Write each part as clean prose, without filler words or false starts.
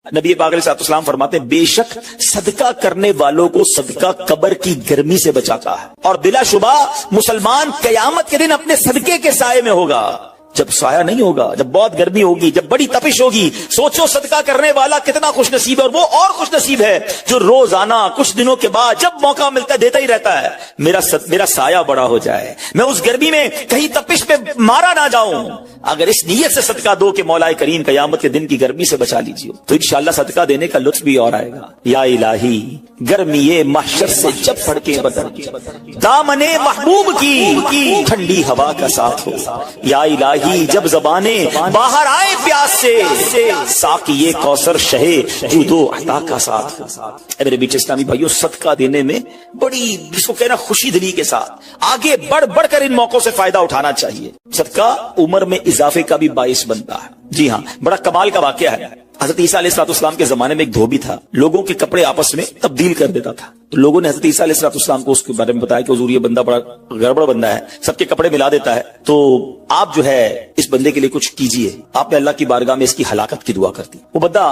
نبی پاک علیہ السلام فرماتے ہیں بے شک صدقہ کرنے والوں کو صدقہ قبر کی گرمی سے بچاتا ہے، اور بلا شبہ مسلمان قیامت کے دن اپنے صدقے کے سائے میں ہوگا۔ جب سایہ نہیں ہوگا، جب بہت گرمی ہوگی، جب بڑی تپش ہوگی، سوچو صدقہ کرنے والا کتنا خوش نصیب ہے، اور وہ اور خوش نصیب ہے جو روزانہ کچھ دنوں کے بعد جب موقع ملتا ہے دیتا ہی رہتا ہے، میرا سایہ بڑا ہو جائے، میں اس گرمی میں کہیں تپش پہ مارا نہ جاؤں۔ اگر اس نیت سے صدقہ دو کہ مولا کریم قیامت کے دن کی گرمی سے بچا لیجیے، تو انشاءاللہ صدقہ دینے کا لطف بھی اور آئے گا۔ یا الہی گرمی محشر سے جب پھڑکے بدن دامن محبوب کی ٹھنڈی ہوا کا ساتھ ہو، یا الہی جب زبانیں باہر آئے پیاس سے ساقی کوثر شہے جود و عطا کا ساتھ ہو۔ اے میرے بیچ اسلامی بھائیوں، صدقہ دینے میں بڑی جس کو کہنا خوشی دلی کے ساتھ آگے بڑھ بڑھ کر ان موقعوں سے فائدہ اٹھانا چاہیے۔ صدقہ عمر میں اضافے کا بھی باعث بنتا ہے۔ جی ہاں، بڑا کمال کا واقعہ ہے۔ حضرت عیسیٰ علیہ السلام کے زمانے میں ایک دھوبی تھا، لوگوں کے کپڑے آپس میں تبدیل کر دیتا تھا، تو لوگوں نے حضرت عیسیٰ علیہ السلام کو اس کے بارے میں بتایا کہ حضور یہ بندہ بڑا گڑبڑ بندہ ہے، سب کے کپڑے ملا دیتا ہے، تو آپ جو ہے اس بندے کے لیے کچھ کیجئے۔ آپ نے اللہ کی بارگاہ میں اس کی ہلاکت کی دعا کر دی۔ وہ بندہ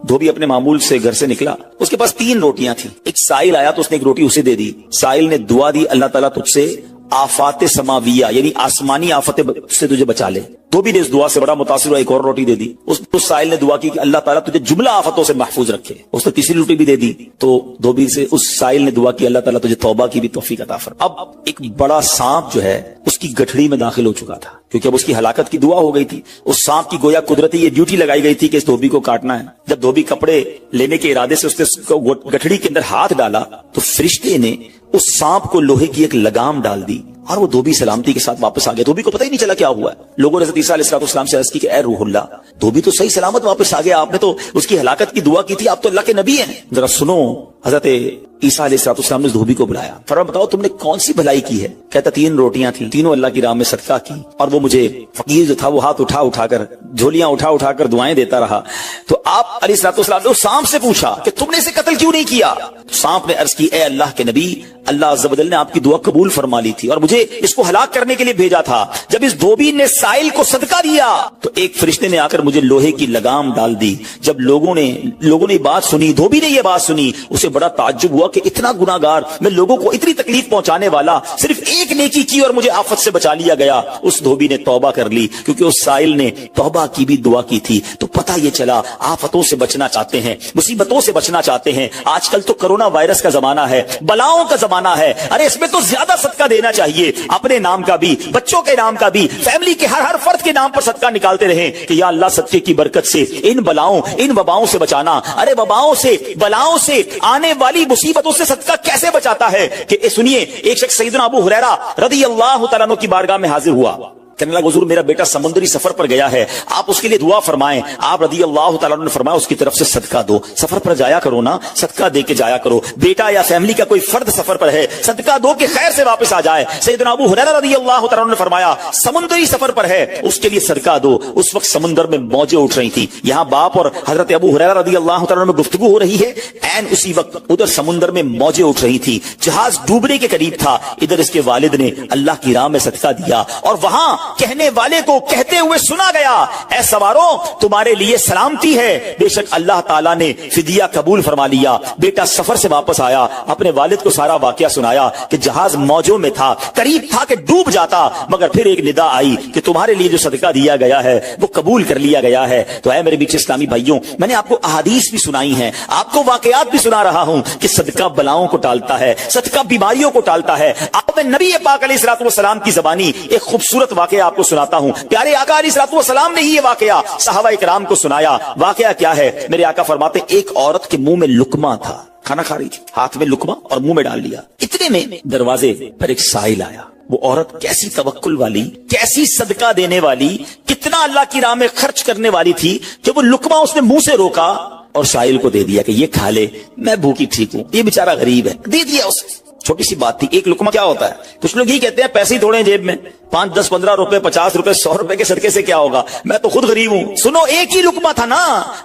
دھوبی اپنے معمول سے گھر سے نکلا، اس کے پاس 3 روٹیاں تھیں۔ ایک سائل آیا تو اس نے ایک روٹی اسے دے دی۔ سائل نے دعا دی، اللہ تعالیٰ تجھ سے آفات سماویہ یعنی آسمانی آفتیں سے تجھے بچا لے۔ دھوبی نے اس دعا سے بڑا متاثر ہوا، ایک اور روٹی دے دی۔ اس سائل نے دعا کی کہ اللہ تعالیٰ تجھے جملہ آفتوں سے محفوظ رکھے۔ اس نے تیسری روٹی بھی دے دی، تو دھوبی سے اس سائل نے دعا کی اللہ تعالیٰ تجھے توبہ کی بھی توفیق عطا فرما۔ اب ایک بڑا سانپ جو ہے اس کی گٹھڑی میں داخل ہو چکا تھا، کیونکہ اب اس کی ہلاکت کی دعا ہو گئی تھی۔ اس سانپ کی گویا قدرتی یہ ڈیوٹی لگائی گئی تھی کہ اس دھوبی کو کاٹنا ہے۔ جب دھوبی کپڑے لینے کے ارادے سے اس نے گٹھڑی کے اندر ہاتھ ڈالا تو فرشتے نے اس سانپ کو لوہے کی ایک لگام ڈال دی، اور وہ دھوبی سلامتی کے ساتھ واپس آ گیا۔ دھوبی کو پتہ ہی نہیں چلا کیا ہوا ہے۔ لوگوں نے حضرت عیسیٰ علیہ السلام سے عرض کی کہ اے روح اللہ، دھوبی تو صحیح سلامت واپس آ گیا، آپ نے تو اس کی ہلاکت کی دعا کی تھی، آپ تو اللہ کے نبی ہیں، ذرا سنو۔ حضرت عیسیٰ علیہ السلام نے اس دھوبی کو بلایا، فرمایا بتاؤ تم نے کون سی بھلائی کی ہے؟ کہتا 3 روٹیاں تھیں، تینوں اللہ کی راہ میں صدقہ کی، اور وہ مجھے فقیر جو تھا وہ ہاتھ اٹھا کر جھولیاں اٹھا کر دعائیں دیتا رہا۔ تو آپ علیہ السلام نے اس سانپ سے پوچھا کہ تم نے اسے قتل کیوں نہیں کیا؟ تو سانپ نے عرض کی اے اللہ کے نبی، اللہ عز و جل نے آپ کی دعا قبول فرما لی تھی اور مجھے اس کو ہلاک کرنے کے لیے بھیجا تھا۔ جب اس دھوبی نے سائل کو صدقہ دیا تو ایک فرشتے نے آ کر مجھے لوہے کی لگام ڈال دی۔ جب لوگوں نے بات سنی، دھوبی نے یہ بات سنی، اسے بڑا تعجب ہوا کہ اتنا گناہگار میں، لوگوں کو اتنی تکلیف پہنچانے والا، صرف ایک نیکی کی اور مجھے آفت سے بچا لیا گیا۔ اس دھوبی نے توبہ کر لی، کیونکہ اس سائل نے توبہ کی بھی دعا کی تھی۔ تو پتہ یہ چلا آفتوں سے بچنا چاہتے ہیں، مصیبتوں سے بچنا چاہتے ہیں۔ آج کل تو کرونا وائرس کا زمانہ ہے، بلاؤں کا زمانہ ہے، ارے اس میں تو زیادہ صدقہ دینا چاہیے، اپنے نام کا بھی، بچوں کے نام کا بھی، فیملی کے ہر فرد کے نام پر صدقہ نکالتے رہیں کہ یا اللہ صدقے کی برکت سے ان بلاؤں ان وباؤں سے بچانا۔ ارے وباؤں سے، بلاؤں سے، آنے والی مصیبتوں سے صدقہ کیسے بچاتا ہے کہ سنیے، ایک شخص سیدنا ابو ہریرہ رضی اللہ تعالیٰ عنہ کی بارگاہ میں حاضر ہوا، کہنے لگا حضور میرا بیٹا سمندری سفر پر گیا ہے، آپ اس کے لیے دعا فرمائیں۔ آپ رضی اللہ تعالیٰ عنہ نے فرمایا اس کی طرف سے صدقہ دو، سفر پر جایا کرو نا، صدقہ دے کے جایا کرو، بیٹا یا فیملی کا کوئی فرد سفر پر ہے، صدقہ دو کہ خیر سے واپس آ جائے۔ سیدنا ابو ہریرہ رضی اللہ تعالیٰ عنہ نے فرمایا سمندری سفر پر ہے، اس کے لیے صدقہ دو۔ اس وقت سمندر میں موجیں اٹھ رہی تھی، یہاں باپ اور حضرت ابو ہریرہ رضی اللہ تعالیٰ عنہ میں گفتگو ہو رہی ہے، عین اسی وقت ادھر سمندر میں موجیں اٹھ رہی تھی، جہاز ڈوبنے کے قریب تھا، ادھر اس کے والد نے اللہ کی راہ میں صدقہ دیا، اور وہاں کہنے والے کو کہتے ہوئے سنا گیا اے سواروں تمہارے لیے سلامتی ہے، بے شک اللہ تعالیٰ نے فدیہ قبول فرما لیا۔ بیٹا سفر سے واپس آیا، اپنے والد کو سارا واقعہ سنایا کہ جہاز موجوں میں تھا، قریب تھا کہ ڈوب جاتا، مگر پھر ایک ندا آئی کہ تمہارے لیے جو صدقہ دیا گیا ہے وہ قبول کر لیا گیا ہے۔ تو اے میرے بیچ اسلامی بھائیوں، میں نے آپ کو احادیث بھی سنائی ہیں، آپ کو واقعات بھی سنا رہا ہوں کہ صدقہ بلاؤں کو ٹالتا ہے، صدقہ بیماریوں کو ٹالتا ہے۔ آپ میں نبی پاک علیہ الصلوۃ والسلام کی زبانی ایک خوبصورت واقعہ آپ کو سناتا ہوں۔ پیارے آقا علیہ الصلوۃ والسلام نے ہی یہ واقعہ صحابہ کرام کو سنایا۔ واقعہ کیا ہے؟ میرے آقا فرماتے ایک عورت کے منہ میں لقمہ تھا، کھانا کھا رہی تھی، ہاتھ میں لقمہ اور منہ میں ڈال لیا، اتنے میں دروازے پر ایک سائل آیا۔ وہ عورت کیسی توکل والی، کیسی صدقہ دینے والی، کتنا اللہ کی راہ میں خرچ کرنے والی تھی کہ وہ لقمہ اس نے منہ سے روکا اور سائل کو دے دیا کہ یہ کھا لے، میں بھوکی ٹھیک ہوں، یہ بیچارہ غریب ہے، دے دیا اسے۔ چھوٹی سی بات تھی، ایک لقمہ کیا ہوتا ہے؟ کچھ لوگ ہی کہتے ہیں پیسے ہی تھوڑے جیب میں، 5 10 15 روپے 50 روپے 100 روپے کے صدقے سے کیا ہوگا، میں تو خود غریب ہوں۔ سنو ایک ہی لقمہ تھا نا،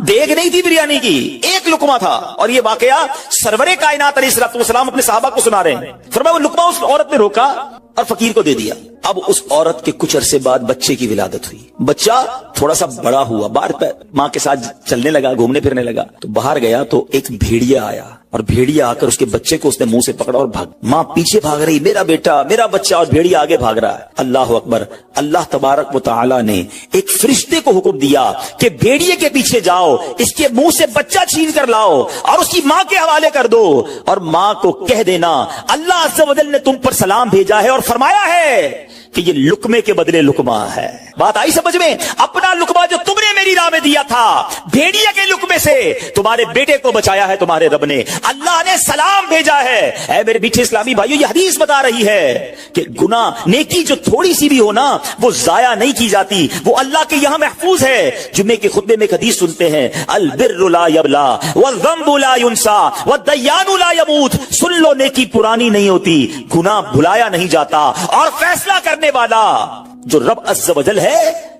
دیگ نہیں تھی بریانی کی، ایک ایک لقمہ تھا. اور یہ واقعہ سرور کائنات علیہ السلام اپنے صحابہ کو سنا رہے ہیں. فرمایا وہ لقمہ اس عورت نے روکا اور فقیر کو دے دیا. اب اس عورت کے کچھ عرصے بعد بچے کی ولادت ہوئی. بچہ تھوڑا سا بڑا ہوا, باہر ماں کے ساتھ چلنے لگا, گھومنے پھرنے لگا. تو باہر گیا تو ایک بھیڑیا آیا, اور بھیڑیا آ کر اس کے بچے کو اس نے منہ سے پکڑا اور بھاگ. ماں پیچھے بھاگ رہی, میرا بیٹا میرا بچہ, اور بھیڑیا آگے بھاگ رہا ہے. اللہ اکبر. اللہ تبارک و تعالی نے ایک فرشتے کو حکم دیا کہ بھیڑیے کے پیچھے جاؤ, اس کے منہ سے بچہ چھین کر لاؤ اور اس کی ماں کے حوالے کر دو, اور ماں کو کہہ دینا اللہ عز و جل نے تم پر سلام بھیجا ہے اور فرمایا ہے کہ یہ لقمے کے بدلے لقمہ ہے. بات آئی سمجھ میں؟ اپنا لقمہ جو تم نے میری راہ میں دیا تھا, بھیڑیا کے لقمے سے تمہارے بیٹے کو بچایا ہے تمہارے رب نے. اللہ نے سلام بھیجا ہے. اے میرے میٹھے اسلامی بھائیو, یہ حدیث بتا رہی ہے کہ گناہ نیکی جو تھوڑی سی بھی ہو نا, وہ ضائع نہیں کی جاتی, وہ اللہ کے یہاں محفوظ ہے. جمعے کے خطبے میں ایک حدیث سنتے ہیں, البر لا یبلا والذنب لا ینسا والدیان لا یموت. سن لو, نیکی پرانی نہیں ہوتی, گناہ بھلایا نہیں جاتا, اور فیصلہ کرنے والا جو رب عز و جل ہے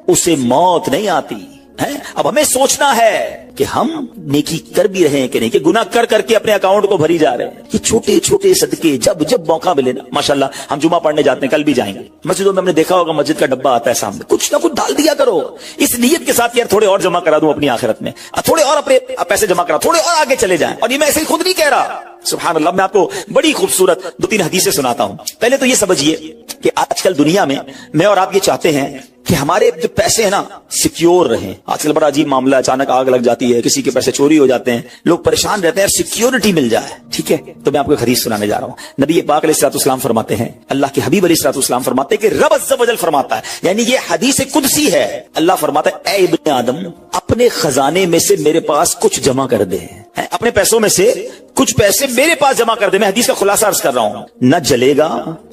اسے موت نہیں آتی ہے. اب ہمیں سوچنا ہے کہ ہم نیکی کر بھی رہے ہیں کہ نہیں, کہ گناہ کر کر کے اپنے اکاؤنٹ کو بھری جا رہے ہیں. یہ چھوٹے چھوٹے صدقے جب موقع ملے نا, ماشاءاللہ ہم جمعہ پڑھنے جاتے ہیں, کل بھی جائیں گے. مسجدوں میں ہم نے دیکھا ہوگا مسجد کا ڈبہ آتا ہے سامنے, کچھ نہ کچھ ڈال دیا کرو اس نیت کے ساتھ یار تھوڑے اور جمع کرا دوں اپنی آخرت میں, تھوڑے اور اپنے پیسے جمع کرا, تھوڑے اور آگے چلے جائیں. اور یہ میں ایسے ہی خود نہیں کہہ رہا, سبحان اللہ. میں آپ کو بڑی خوبصورت 2-3 حدیثیں سناتا ہوں. پہلے تو یہ سمجھیے کہ آج کل دنیا میں میں اور آپ یہ چاہتے ہیں کہ ہمارے جو پیسے ہیں نا سیکیور رہیں. آج کل بڑا عجیب معاملہ ہے, اچانک آگ لگ جاتی ہے, کسی کے پیسے چوری ہو جاتے ہیں, لوگ پریشان رہتے ہیں, سیکیورٹی مل جائے. ٹھیک ہے, تو میں آپ کو ایک حدیث سنانے جا رہا ہوں. نبی پاک علیہ الصلوۃ والسلام فرماتے ہیں, اللہ کے حبیب علیہ الصلوۃ والسلام فرماتے ہیں کہ رب عز و جل فرماتا ہے, یعنی یہ حدیث قدسی ہے. اللہ فرماتا ہے, اے ابن آدم, اپنے خزانے میں سے میرے پاس کچھ جمع کر دے, اپنے پیسوں میں سے کچھ پیسے میرے پاس جمع کر دے. میں حدیث کا خلاصہ عرض کر رہا ہوں. نہ جلے گا,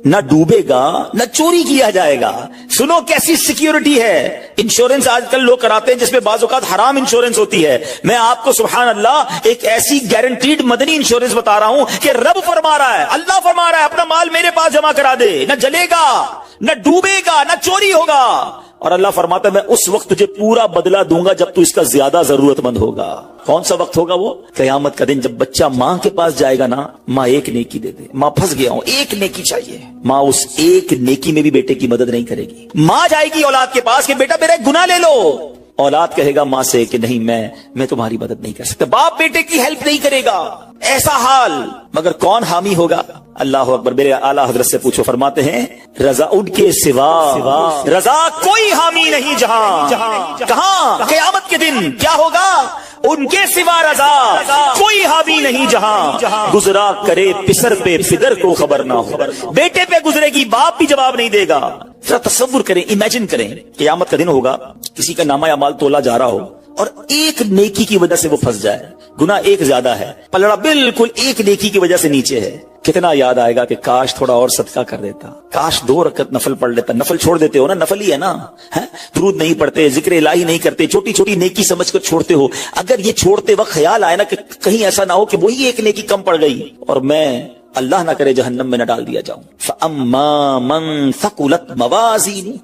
نہ ڈوبے گا, نہ چوری کیا جائے گا. سنو کیسی سیکیورٹی ہے. انشورنس آج کل لوگ کراتے ہیں جس میں بعض اوقات حرام انشورنس ہوتی ہے. میں آپ کو سبحان اللہ ایک ایسی گارنٹیڈ مدنی انشورنس بتا رہا ہوں کہ رب فرما رہا ہے, اللہ فرما رہا ہے, اپنا مال میرے پاس جمع کرا دے, نہ جلے گا, نہ ڈوبے گا, نہ چوری ہوگا. اور اللہ فرماتا ہے میں اس وقت تجھے پورا بدلہ دوں گا جب تو اس کا زیادہ ضرورت مند ہوگا. کون سا وقت ہوگا وہ؟ قیامت کا دن, جب بچہ ماں کے پاس جائے گا نا, ماں ایک نیکی دے دے, ماں پھنس گیا ہوں, ایک نیکی چاہیے. ماں اس ایک نیکی میں بھی بیٹے کی مدد نہیں کرے گی. ماں جائے گی اولاد کے پاس کہ بیٹا میرا گناہ لے لو, اولاد کہے گا ماں سے کہ نہیں میں تمہاری مدد نہیں کر سکتا. باپ بیٹے کی ہیلپ نہیں کرے گا. ایسا حال, مگر کون حامی ہوگا؟ اللہ اکبر. میرے اعلیٰ حضرت سے پوچھو, فرماتے ہیں رضا ان کے سوا رضا کوئی حامی نہیں جہاں. کہاں؟ قیامت کے دن کیا ہوگا؟ ان کے سوا رضا کوئی حامی نہیں جہاں. گزرا کرے پسر پہ پدر کو خبر نہ ہو, بیٹے پہ گزرے گی باپ بھی جواب نہیں دے گا. ذرا تصور کریں, امیجن کریں, قیامت کا دن ہوگا, کسی کا نامہ اعمال تولا جا رہا ہو اور ایک نیکی کی وجہ سے وہ پھنس جائے. گناہ ایک زیادہ ہے, پلڑا بالکل ایک نیکی کی وجہ سے نیچے ہے. کتنا یاد آئے گا کہ کاش تھوڑا اور صدقہ کر دیتا, کاش 2 رکعت نفل پڑھ لیتا. نفل چھوڑ دیتے ہو نا, نفل ہی ہے نا, درود نہیں پڑھتے, ذکر الہی نہیں کرتے, چھوٹی چھوٹی نیکی سمجھ کر چھوڑتے ہو. اگر یہ چھوڑتے وقت خیال آئے نا کہ کہیں ایسا نہ ہو کہ وہی ایک نیکی کم پڑ گئی اور میں اللہ نہ کرے جہنم میں نہ ڈال دیا جاؤں. فَأَمَّا مَن ثَقُلَتْ مَوَازِينُهُ,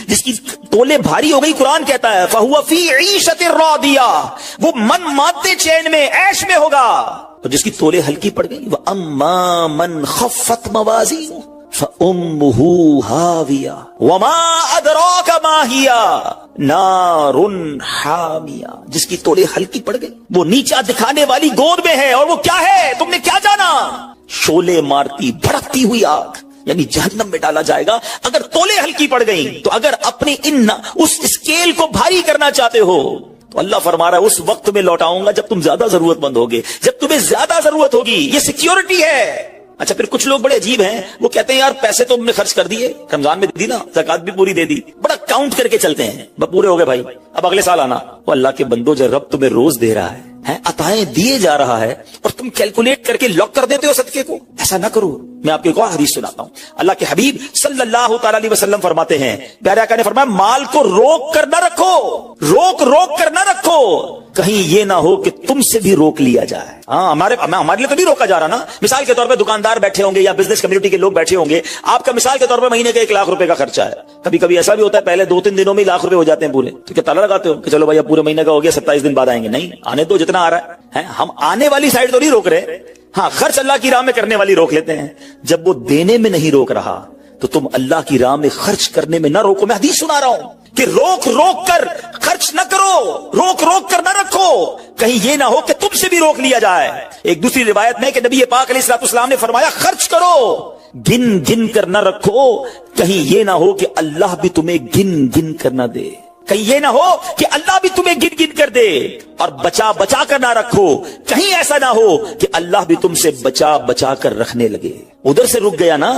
جس کی تولے بھاری ہو گئی, قرآن کہتا ہے فَهُوَ فِي عِيشَةٍ رَاضِيَةٍ, وہ من مادے چین میں عیش میں ہوگا. اور جس کی تولے ہلکی پڑ گئی, وَأَمَّا مَن خَفَّتْ مَوَازِينُهُ فَأُمُّهُ هَاوِيَةٌ وَمَا أَدْرَاكَ مَا هِيَ نَارٌ حَامِيَةٌ, جس کی تولے ہلکی پڑ گئی, وہ نیچا دکھانے والی گود میں ہے. اور وہ کیا ہے تم نے کیا جانا؟ شولے مارتی بھڑکتی ہوئی آگ, یعنی جہنم میں ڈالا جائے گا اگر تولے ہلکی پڑ گئی. تو اگر اپنی اس اسکیل کو بھاری کرنا چاہتے ہو تو اللہ فرما رہا ہے اس وقت میں لوٹاؤں گا جب تم زیادہ ضرورت مند ہوگے, جب تمہیں زیادہ ضرورت ہوگی. یہ سیکیورٹی ہے. اچھا پھر کچھ لوگ بڑے عجیب ہیں, وہ کہتے ہیں یار پیسے تو ہم نے خرچ کر دیے, رمضان میں دی نا, زکات بھی پوری دے دی, بڑا کاؤنٹ کر کے چلتے ہیں, بس پورے ہو گئے بھائی, اب اگلے سال آنا. وہ اللہ کے بندو, جو رب تمہیں روز دے رہا ہے, عطائیں دیے جا رہا ہے, اور تم کیلکولیٹ کر کے لاک کر دیتے ہو صدقے کو. ایسا نہ کرو. میں آپ کو ایک اور حدیث سناتا ہوں. اللہ کے حبیب صلی اللہ تعالی علیہ وسلم فرماتے ہیں, پیارے آقا نے فرمایا مال کو روک کر نہ رکھو, روک کر نہ رکھو, کہیں یہ نہ ہو کہ تم سے بھی روک لیا جائے. ہاں ہمارے لیے تو نہیں روکا جا رہا نا. مثال کے طور پہ دکاندار بیٹھے ہوں گے یا بزنس کمیونٹی کے لوگ بیٹھے ہوں گے, آپ کا مثال کے طور پہ مہینے کا 1 لاکھ روپے کا خرچہ ہے. کبھی کبھی ایسا بھی ہوتا ہے پہلے 2-3 دنوں میں 1 لاکھ روپے ہو جاتے ہیں پورے, تو کیا تالا لگاتے ہو کہ چلو بھائی اب پورے مہینے کا ہو گیا 27 دن بعد آئیں گے؟ نہیں, آنے دو جتنا آ رہا ہے. ہم آنے والی سائڈ تو نہیں روک رہے, ہاں خرچ اللہ کی راہ میں کرنے والی روک لیتے ہیں. جب وہ دینے میں نہیں روک رہا تو تم اللہ کی راہ میں خرچ کرنے میں نہ روکو. میں حدیث سنا رہا ہوں کہ روک روک کر خرچ نہ کرو, روک روک کر نہ رکھو, کہیں یہ نہ ہو کہ تم سے بھی روک لیا جائے. ایک دوسری روایت میں کہ نبی پاک علیہ الصلوۃ والسلام نے فرمایا خرچ کرو, گن گن کر نہ رکھو, کہیں یہ نہ ہو کہ اللہ بھی تمہیں گن گن کر نہ دے, کہیں یہ نہ ہو کہ اللہ بھی تمہیں گن گن کر دے. اور بچا بچا کر نہ رکھو, کہیں ایسا نہ ہو کہ اللہ بھی تم سے بچا بچا کر رکھنے لگے. ادھر سے رک گیا نا,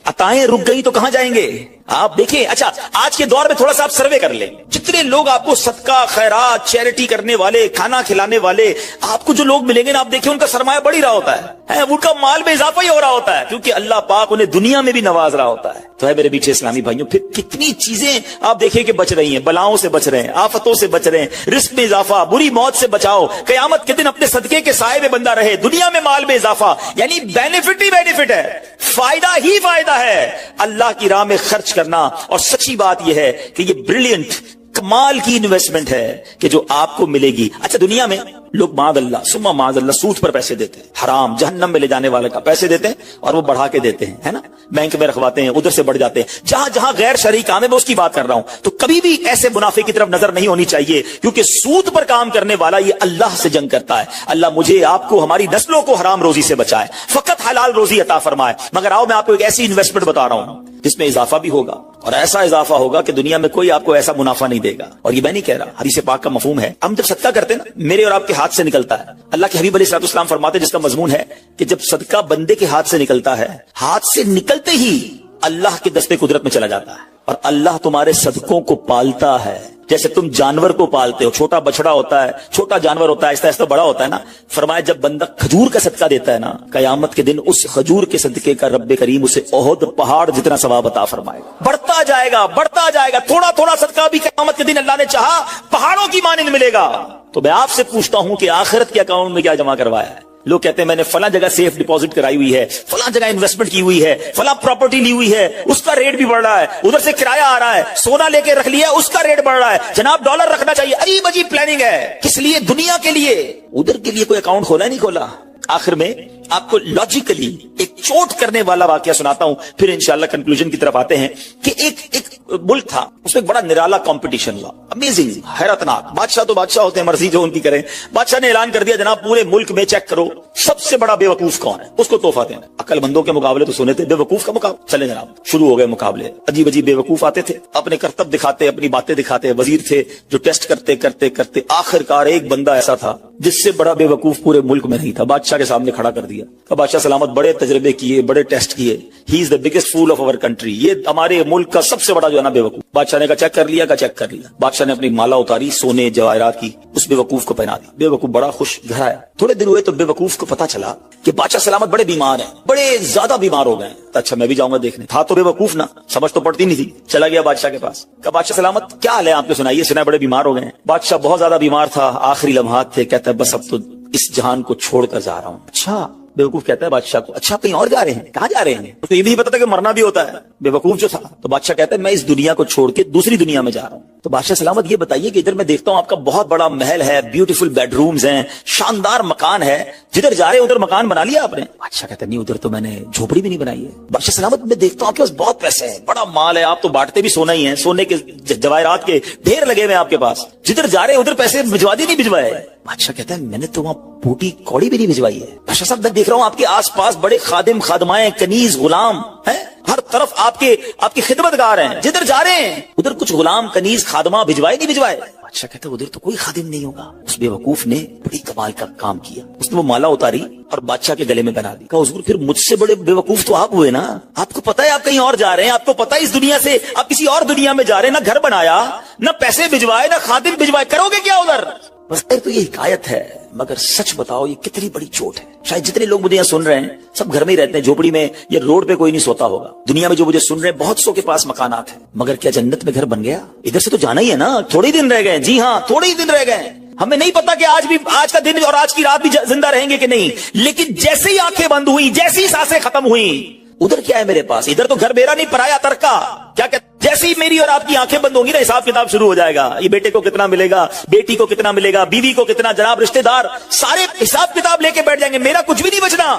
عطائیں رک گئی تو کہاں جائیں گے آپ دیکھیں. اچھا آج کے دور میں تھوڑا سا آپ سروے کر لیں, جتنے لوگ آپ کو صدقہ خیرات چیریٹی کرنے والے کھانا کھلانے والے آپ کو جو لوگ ملیں گے نا, آپ دیکھیں ان کا سرمایہ بڑھ ہی رہا ہوتا ہے, ان کا مال میں اضافہ ہی ہو رہا ہوتا ہے, کیونکہ اللہ پاک انہیں دنیا میں بھی نواز رہا ہوتا ہے. تو ہے میرے میٹھے اسلامی بھائیوں, پھر کتنی چیزیں آپ دیکھیں کہ بچ رہی ہیں, بلاؤں سے بچ رہے ہیں, آفتوں سے بچ رہے ہیں, رزق میں اضافہ, بری موت سے بچاؤ, قیامت کے دن اپنے صدقے کے سائے میں بندہ رہے, دنیا میں مال میں اضافہ, یعنی بینیفٹ ہی بینیفٹ ہے, فائدہ ہی فائدہ ہے اللہ کی راہ میں خرچ کرنا. اور سچی بات یہ ہے کہ یہ بریلینٹ کمال کی انویسٹمنٹ ہے کہ جو آپ کو ملے گی. اچھا دنیا میں لوگ معاذ اللہ ثم معاذ اللہ سود پر پیسے دیتے ہیں, حرام جہنم میں لے جانے والے کا پیسے دیتے ہیں اور وہ بڑھا کے دیتے ہیں, ہے نا, بینک میں رکھواتے ہیں, ادھر سے بڑھ جاتے ہیں. جہاں جہاں غیر شرعی کام ہے میں اس کی بات کر رہا ہوں, تو کبھی بھی ایسے منافع کی طرف نظر نہیں ہونی چاہیے, کیونکہ سود پر کام کرنے والا یہ اللہ سے جنگ کرتا ہے. اللہ مجھے آپ کو ہماری نسلوں کو حرام روزی سے بچائے, فقط حلال روزی عطا فرمائے. مگر آؤ میں آپ کو ایک ایسی انویسٹمنٹ بتا رہا ہوں جس میں اضافہ بھی ہوگا, اور ایسا اضافہ ہوگا کہ دنیا میں کوئی آپ کو ایسا منافع نہیں دے گا. اور یہ میں نہیں کہہ رہا, حدیث پاک کا مفہوم ہے. ہم جب صدقہ کرتے ہیں نا, میرے اور آپ کے ہاتھ سے نکلتا ہے, اللہ کے حبیب علیہ الصلوۃ والسلام فرماتے ہیں جس کا مضمون ہے کہ جب صدقہ بندے کے ہاتھ سے نکلتا ہے, ہاتھ سے نکلتے ہی اللہ کے دستے قدرت میں چلا جاتا ہے, اور اللہ تمہارے صدقوں کو پالتا ہے جیسے تم جانور کو پالتے ہو. چھوٹا بچڑا ہوتا ہے, چھوٹا جانور ہوتا ہے, آہستہ آہستہ بڑا ہوتا ہے نا. فرمایا جب بندہ کھجور کا صدقہ دیتا ہے نا, قیامت کے دن اس کھجور کے صدقے کا رب کریم اسے احد پہاڑ جتنا ثواب عطا فرمائے گا. بڑھتا جائے گا بڑھتا جائے گا, تھوڑا تھوڑا صدقہ بھی قیامت کے دن اللہ نے چاہا پہاڑوں کی مانند ملے گا. تو میں آپ سے پوچھتا ہوں کہ آخرت کے اکاؤنٹ میں کیا جمع کروایا ہے؟ لوگ کہتے ہیں میں نے فلاں جگہ سیف ڈپازٹ کرائی ہوئی ہے, فلاں جگہ انویسٹمنٹ کی ہوئی ہے, فلاں پراپرٹی لی ہوئی ہے, اس کا ریٹ بھی بڑھ رہا ہے, ادھر سے کرایہ آ رہا ہے, سونا لے کے رکھ لیا اس کا ریٹ بڑھ رہا ہے, جناب ڈالر رکھنا چاہیے. عجیب عجیب پلاننگ ہے, کس لیے؟ دنیا کے لیے. ادھر کے لیے کوئی اکاؤنٹ کھولا نہیں کھولا. آخر میں آپ کو لاجیکلی ایک چوٹ کرنے والا واقعہ سناتا ہوں, پھر انشاءاللہ کنکلوژن کی طرف آتے ہیں. کہ ایک ملک تھا, اس میں ایک بڑا نرالا کمپٹیشن ہوا, امیزنگ, حیرتناک. بادشاہ تو بادشاہ ہوتے ہیں, مرضی جو ان کی کریں. بادشاہ نے اعلان کر دیا جناب پورے ملک میں چیک کرو سب سے بڑا بے وقوف کون ہے, اس کو تحفہ دینا. عقل مندوں کے مقابلے تو سنے تھے, بے وقوف کا مقابلہ. چلے جناب شروع ہو گئے مقابلے. عجیب عجیب بے وقوف آتے تھے, اپنے کرتب دکھاتے, اپنی باتیں دکھاتے. وزیر تھے جو ٹیسٹ کرتے کرتے کرتے آخرکار ایک بندہ ایسا تھا جس سے بڑا بے وقوف پورے ملک میں نہیں تھا, بادشاہ کے سامنے کھڑا کر دیا. بادشاہ سلامت بڑے تجربے کیے, بڑے ٹیسٹ کیے, he is the biggest fool of our country, یہ ہمارے ملک کا سب سے بڑا جو ہے نا بے وقوف. بادشاہ نے کہا چیک کر لیا, چیک کر لیا. بادشاہ نے اپنی مالا اتاری سونے جواہرات کی, اس بے وقوف کو پہنا دی. بے وقوف بڑا خوش گھر آیا. تھوڑے دن ہوئے تو بے وقوف کو پتا چلا کہ بادشاہ سلامت بڑے بیمار ہیں, بڑے زیادہ بیمار ہو گئے. اچھا میں بھی جاؤں گا دیکھنے. تھا تو بے وقوف نا, سمجھ تو پڑتی نہیں تھی. چلا گیا بادشاہ کے پاس, کہا بادشاہ سلامت کیا حال ہے آپ کو, سنائیے. سنا بڑے بیمار ہو گئے ہیں. بادشاہ بہت زیادہ بیمار تھا, آخری لمحات تھے, کہتا ہے بس اب تو اس جہان کو چھوڑ کر جا رہا ہوں. اچھا بے وقوف کہتا ہے بادشاہ کو, اچھا کہیں اور جا رہے ہیں, کہاں جا رہے ہیں؟ اس کو یہ بھی پتا تھا کہ مرنا بھی ہوتا ہے, بے وقوف جو تھا. تو بادشاہ کہتا ہے میں اس دنیا کو چھوڑ کے دوسری دنیا میں جا رہا ہوں. تو بادشاہ سلامت یہ بتائیے کہ ادھر میں دیکھتا ہوں آپ کا بہت بڑا محل ہے, بیوٹیفل بیڈ رومز ہیں, شاندار مکان ہے, جدھر جا رہے ادھر مکان بنا لیا آپ نے؟ بادشاہ کہتا ہے نہیں, ادھر تو میں نے جھوپڑی بھی نہیں بنائی ہے. بادشاہ سلامت میں دیکھتا ہوں آپ کے پاس بہت پیسے ہیں, بڑا مال ہے, آپ تو بانٹتے بھی سونا ہی ہیں, سونے کے جواہرات کے ڈھیر لگے ہوئے آپ کے پاس, جدھر جا رہے ادھر پیسے بھجوا دی نہیں بھجوائے؟ بادشاہ کہتا ہے میں نے تو وہاں بوٹی کوڑی بھی نہیں بھجوائی ہے. بادشاہ صاحب میں دیکھ رہا ہوں آپ کے آس پاس بڑے خادم خادمائیں, کنیز غلام ہیں, ہر طرف آپ کی خدمت گار ہیں, جدھر جا رہے ہیں ادھر کچھ غلام کنیز خادمہ بھجوائے نہیں بھجوائے؟ بادشاہ کہتا ہے ادھر تو کوئی خادم نہیں ہوگا. اس بے وقوف نے بڑی کمال کا کام کیا, اس نے وہ مالا اتاری اور بادشاہ کے گلے میں بنا دی. کہا حضور پھر مجھ سے بڑے بے وقوف تو آپ ہوئے نا, آپ کو پتا ہے آپ کہیں اور جا رہے ہیں, آپ کو پتا ہے اس دنیا سے آپ کسی اور دنیا میں جا رہے ہیں, نہ گھر بنایا, نہ پیسے بھجوائے, نہ خادم بھجوائے, کرو گے کیا ادھر؟ بس تو یہ حکایت ہے, مگر سچ بتاؤ یہ کتنی بڑی چوٹ ہے. شاید جتنے لوگ مجھے یہاں سن رہے ہیں سب گھر میں ہی رہتے ہیں, جھوپڑی میں یا روڈ پہ کوئی نہیں سوتا ہوگا. دنیا میں جو مجھے سن رہے ہیں بہت سو کے پاس مکانات ہیں, مگر کیا جنت میں گھر بن گیا؟ ادھر سے تو جانا ہی ہے نا, تھوڑے دن رہ گئے. جی ہاں تھوڑے ہی دن رہ گئے. ہمیں نہیں پتا کہ آج کا دن اور آج کی رات بھی زندہ رہیں گے کہ نہیں, لیکن جیسے ہی آنکھیں بند ہوئی, جیسی سانسیں ختم ہوئی, ادھر کیا ہے میرے پاس؟ ادھر تو گھر میرا نہیں, پرایا ترکا. کیا کہتے جیسے ہی میری اور آپ کی آنکھیں بند ہوں گی نا حساب کتاب شروع ہو جائے گا. یہ بیٹے کو کتنا ملے گا, بیٹی کو کتنا ملے گا, بیوی کو کتنا, جناب رشتہ دار سارے حساب کتاب لے کے بیٹھ جائیں گے. میرا کچھ بھی نہیں بچنا.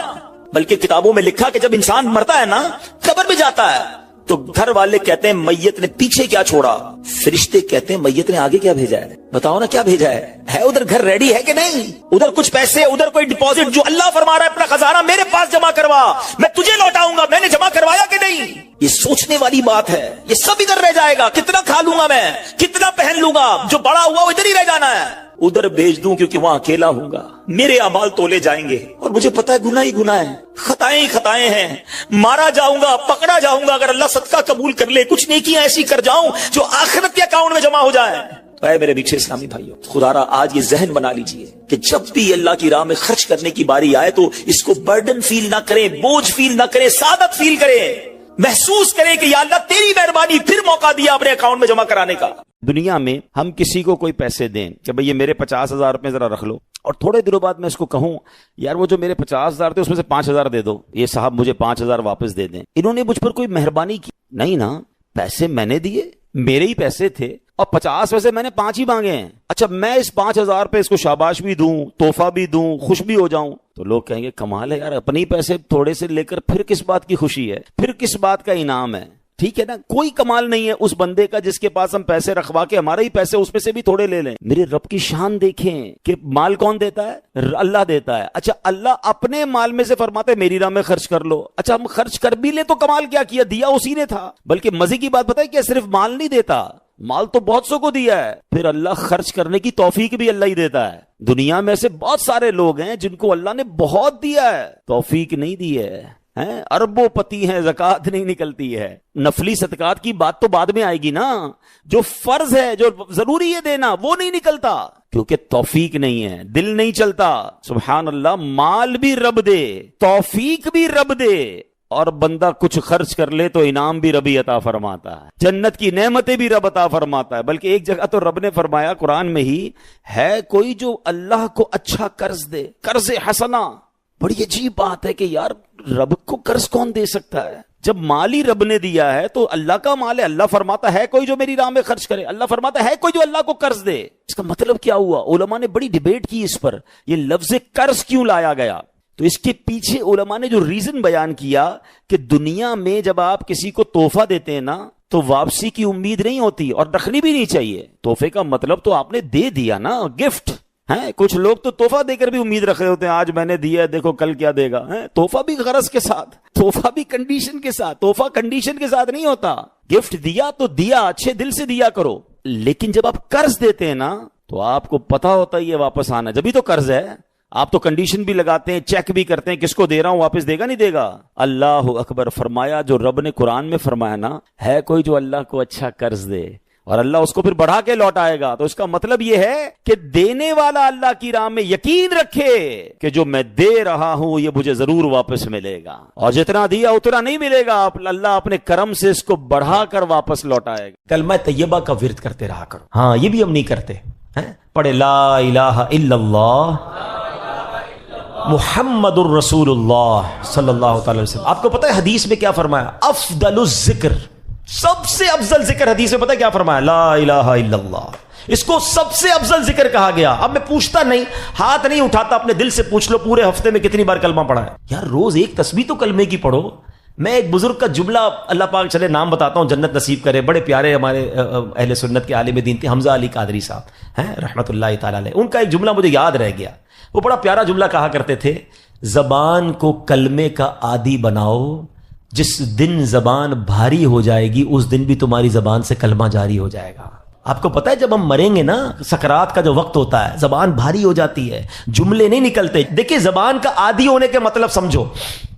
بلکہ کتابوں میں لکھا کہ جب انسان مرتا ہے نا, قبر میں جاتا ہے, تو گھر والے کہتے ہیں میت نے پیچھے کیا چھوڑا, فرشتے کہتے ہیں میت نے آگے کیا بھیجا ہے. بتاؤ نا کیا بھیجا ہے ادھر گھر ریڈی ہے کہ نہیں, ادھر کچھ پیسے, ادھر کوئی ڈپازٹ, جو اللہ فرما رہا ہے اپنا خزانہ میرے پاس جمع کروا, میں تجھے لوٹاؤں گا, میں نے جمع کروایا کہ نہیں. یہ سوچنے والی بات ہے. یہ سب ادھر رہ جائے گا, کتنا کھا لوں گا میں, کتنا پہن لوں گا, جو بڑا ہوا وہ ادھر ہی رہ جانا ہے. ادھر بھیج دوں کیونکہ وہاں اکیلا ہوں گا, میرے اعمال تولے جائیں گے, اور مجھے پتا ہے گناہ ہی گناہ ہے, خطائیں ہی خطائیں ہیں. مارا جاؤں گا, پکڑا جاؤں گا, اگر اللہ صدقہ قبول کر لے, کچھ نیکیاں ایسی کر جاؤں جو آخرت کے اکاؤنٹ میں جمع ہو جائے. اے میرے میٹھے اسلامی بھائیوں, خدا را آج یہ ذہن بنا لیجئے کہ جب بھی اللہ کی راہ میں خرچ کرنے کی باری آئے تو اس کو برڈن فیل نہ کریں, بوجھ فیل نہ کریں, سعادت فیل کریں, محسوس کریں کہ یا اللہ تیری مہربانی, پھر موقع دیا اپنے اکاؤنٹ میں جمع کرانے کا. دنیا میں ہم کسی کو کوئی پیسے دیں کہ بھئی یہ میرے 50,000 روپے ذرا رکھ لو, اور تھوڑے دنوں بعد میں اس کو کہوں یار وہ جو میرے 50,000 تھے اس میں سے 5,000 دے دو, یہ صاحب مجھے 5,000 واپس دے دیں. انہوں نے مجھ پر کوئی مہربانی کی نہیں نا, پیسے میں نے دیے, میرے ہی پیسے تھے, اور 50 میں سے میں نے 5 ہی مانگے ہیں. اچھا میں اس 5,000 پہ اس کو شاباش بھی دوں, تحفہ بھی دوں, خوش بھی ہو جاؤں, تو لوگ کہیں گے کمال ہے یار, اپنے ہی پیسے تھوڑے سے لے کر پھر کس بات کی خوشی ہے, پھر کس بات کا انعام ہے. ٹھیک ہے نا, کوئی کمال نہیں ہے اس بندے کا جس کے پاس ہم پیسے رکھوا کے ہمارے ہی پیسے اس میں سے بھی تھوڑے لے لیں. میرے رب کی شان دیکھیں کہ مال کون دیتا ہے, اللہ دیتا ہے. اچھا اللہ اپنے مال میں سے فرماتے ہیں میری راہ میں خرچ کر لو. اچھا ہم خرچ کر بھی لیں تو کمال کیا کیا, دیا اسی نے تھا. بلکہ مزے کی بات بتائے کہ صرف مال نہیں دیتا, مال تو بہت سو کو دیا ہے, پھر اللہ خرچ کرنے کی توفیق بھی اللہ ہی دیتا ہے. دنیا میں سے بہت سارے لوگ ہیں جن کو اللہ نے بہت دیا ہے, توفیق نہیں دی ہے, اربوں پتی ہیں, زکوٰۃ نہیں نکلتی ہے. نفلی صدقات کی بات تو بعد میں آئے گی نا, جو فرض ہے, جو ضروری ہے دینا, وہ نہیں نکلتا کیونکہ توفیق نہیں ہے, دل نہیں چلتا. سبحان اللہ, مال بھی رب دے, توفیق بھی رب دے, اور بندہ کچھ خرچ کر لے تو انعام بھی ربی عطا فرماتا ہے, جنت کی نعمتیں بھی رب عطا فرماتا ہے. بلکہ ایک جگہ تو رب نے فرمایا قرآن میں ہی, ہے کوئی جو اللہ کو اچھا قرض دے, قرض حسنہ. بڑی عجیب بات ہے کہ یار رب کو قرض کون دے سکتا ہے, جب مال ہی رب نے دیا ہے تو اللہ کا مال ہے. اللہ فرماتا ہے کوئی جو میری راہ میں خرچ کرے, اللہ فرماتا ہے کوئی جو اللہ کو قرض دے. اس کا مطلب کیا ہوا؟ علماء نے بڑی ڈیبیٹ کی اس پر, یہ لفظ قرض کیوں لایا گیا. تو اس کے پیچھے علماء نے جو ریزن بیان کیا کہ دنیا میں جب آپ کسی کو تحفہ دیتے ہیں نا تو واپسی کی امید نہیں ہوتی, اور رکھنی بھی نہیں چاہیے. تحفے کا مطلب تو آپ نے دے دیا نا, گفٹ ہے. کچھ لوگ تو تحفہ دے کر بھی امید رکھ رہے ہوتے ہیں, آج میں نے دیا ہے دیکھو کل کیا دے گا. تحفہ بھی غرض کے ساتھ, تحفہ بھی کنڈیشن کے ساتھ. تحفہ کنڈیشن کے ساتھ نہیں ہوتا. گفٹ دیا تو دیا, اچھے دل سے دیا کرو. لیکن جب آپ قرض دیتے ہیں نا تو آپ کو پتا ہوتا ہے یہ واپس آنا, جبھی تو قرض ہے. آپ تو کنڈیشن بھی لگاتے ہیں, چیک بھی کرتے ہیں, کس کو دے رہا ہوں, واپس دے گا نہیں دے گا. اللہ اکبر. فرمایا جو رب نے قرآن میں فرمایا نا, ہے کوئی جو اللہ کو اچھا قرض دے اور اللہ اس کو پھر بڑھا کے لوٹائے گا. تو اس کا مطلب یہ ہے کہ دینے والا اللہ کی راہ میں یقین رکھے کہ جو میں دے رہا ہوں یہ مجھے ضرور واپس ملے گا, اور جتنا دیا اتنا نہیں ملے گا, اللہ اپنے کرم سے اس کو بڑھا کر واپس لوٹائے گا. کلمہ طیبہ کا ورد کرتے رہا کرو. ہاں یہ بھی ہم نہیں کرتے. پڑھے لا الہ الا اللہ محمد الرسول اللہ صلی اللہ تعالی وسلم. آپ کو پتہ ہے حدیث میں کیا فرمایا؟ افضل الذکر, سب سے افضل ذکر حدیث میں پتہ ہے کیا فرمایا؟ لا الہ الا اللہ. اس کو سب سے افضل ذکر کہا گیا. اب میں پوچھتا نہیں, ہاتھ نہیں اٹھاتا, اپنے دل سے پوچھ لو پورے ہفتے میں کتنی بار کلمہ پڑھا ہے. یار روز ایک تسبیح تو کلمے کی پڑھو. میں ایک بزرگ کا جملہ, اللہ پاک چلے نام بتاتا ہوں, جنت نصیب کرے, بڑے پیارے ہمارے اہل سنت کے عالم دین تھے, حمزہ علی قادری صاحب ہیں رحمت اللہ تعالی علیہ. ان کا ایک جملہ مجھے یاد رہ گیا. وہ بڑا پیارا جملہ کہا کرتے تھے, زبان کو کلمے کا عادی بناؤ, جس دن زبان بھاری ہو جائے گی اس دن بھی تمہاری زبان سے کلمہ جاری ہو جائے گا. آپ کو پتا ہے جب ہم مریں گے نا, سکرات کا جو وقت ہوتا ہے, زبان بھاری ہو جاتی ہے, جملے نہیں نکلتے. دیکھیں زبان کا عادی ہونے کے مطلب سمجھو.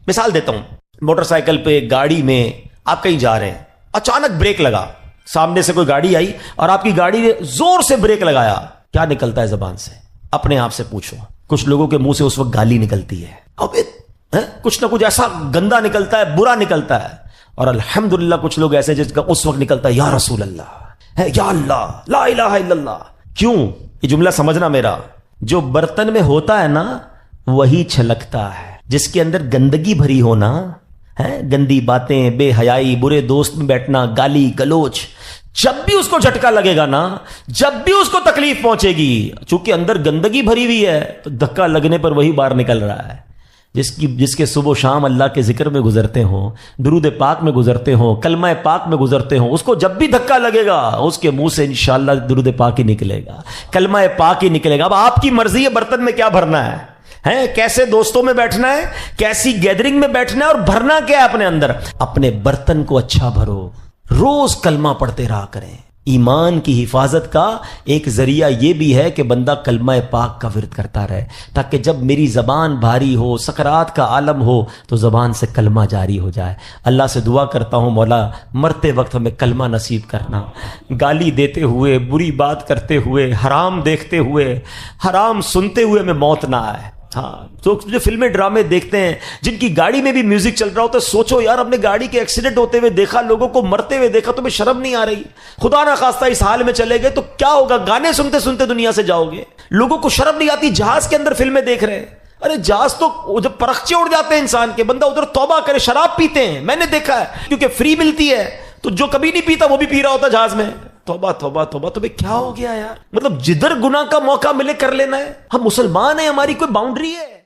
مثال دیتا ہوں, موٹر سائیکل پہ, گاڑی میں آپ کہیں جا رہے ہیں, اچانک بریک لگا, سامنے سے کوئی گاڑی آئی اور آپ کی گاڑی نے زور سے بریک لگایا, کیا نکلتا ہے زبان سے؟ اپنے آپ سے پوچھو. کچھ لوگوں کے منہ سے اس وقت گالی نکلتی ہے, اب کچھ نہ کچھ ایسا گندا نکلتا ہے, برا نکلتا ہے. اور الحمدللہ کچھ لوگ ایسے جس کا اس وقت نکلتا ہے یا رسول اللہ, یا اللہ, لا الہ الا اللہ. کیوں؟ یہ جملہ سمجھنا میرا, جو برتن میں ہوتا ہے نا وہی چھلکتا ہے, جس کے اندر گندگی بھری ہونا ہے گندی باتیں, بے حیائی, برے دوست میں بیٹھنا, گالی گلوچ. جب بھی اس کو جھٹکا لگے گا نا, جب بھی اس کو تکلیف پہنچے گی, چونکہ اندر گندگی بھری ہوئی ہے, تو دھکا لگنے پر وہی باہر نکل رہا ہے. جس کے صبح و شام اللہ کے ذکر میں گزرتے ہوں, درود پاک میں گزرتے ہوں, کلمہ پاک میں گزرتے ہوں, اس کو جب بھی دھکا لگے گا اس کے منہ سے انشاءاللہ درود پاک ہی نکلے گا, کلمہ پاک ہی نکلے گا. اب آپ کی مرضی ہے برتن میں کیا بھرنا ہے, کیسے دوستوں میں بیٹھنا ہے, کیسی گیدرنگ میں بیٹھنا ہے, اور بھرنا کیا ہے اپنے اندر. اپنے برتن کو اچھا بھرو, روز کلمہ پڑھتے رہا کریں. ایمان کی حفاظت کا ایک ذریعہ یہ بھی ہے کہ بندہ کلمہ پاک کا ورد کرتا رہے, تاکہ جب میری زبان بھاری ہو, سکرات کا عالم ہو, تو زبان سے کلمہ جاری ہو جائے. اللہ سے دعا کرتا ہوں مولا مرتے وقت ہمیں کلمہ نصیب کرنا. گالی دیتے ہوئے, بری بات کرتے ہوئے, حرام دیکھتے ہوئے, حرام سنتے ہوئے ہمیں موت نہ آئے. ہاں, تو جو فلمیں ڈرامے دیکھتے ہیں جن کی گاڑی میں بھی میوزک چل رہا ہوتا ہے, سوچو یار, اپنے گاڑی کے ایکسیڈنٹ ہوتے ہوئے دیکھا, لوگوں کو مرتے ہوئے دیکھا, تمہیں شرم نہیں آ رہی؟ خدا نہ خواستہ اس حال میں چلے گئے تو کیا ہوگا؟ گانے سنتے سنتے دنیا سے جاؤ گے. لوگوں کو شرم نہیں آتی, جہاز کے اندر فلمیں دیکھ رہے ہیں. ارے جہاز تو جب پرخچے اڑ جاتے ہیں انسان کے, بندہ ادھر توبہ کرے. شراب پیتے ہیں, میں نے دیکھا ہے, کیونکہ فری ملتی ہے, تو جو کبھی نہیں پیتا وہ بھی پی رہا ہوتا جہاز میں. توبہ توبہ توبہ. تمہیں کیا ہو گیا یار؟ مطلب جدھر گناہ کا موقع ملے کر لینا ہے. ہم مسلمان ہیں, ہماری کوئی باؤنڈری ہے؟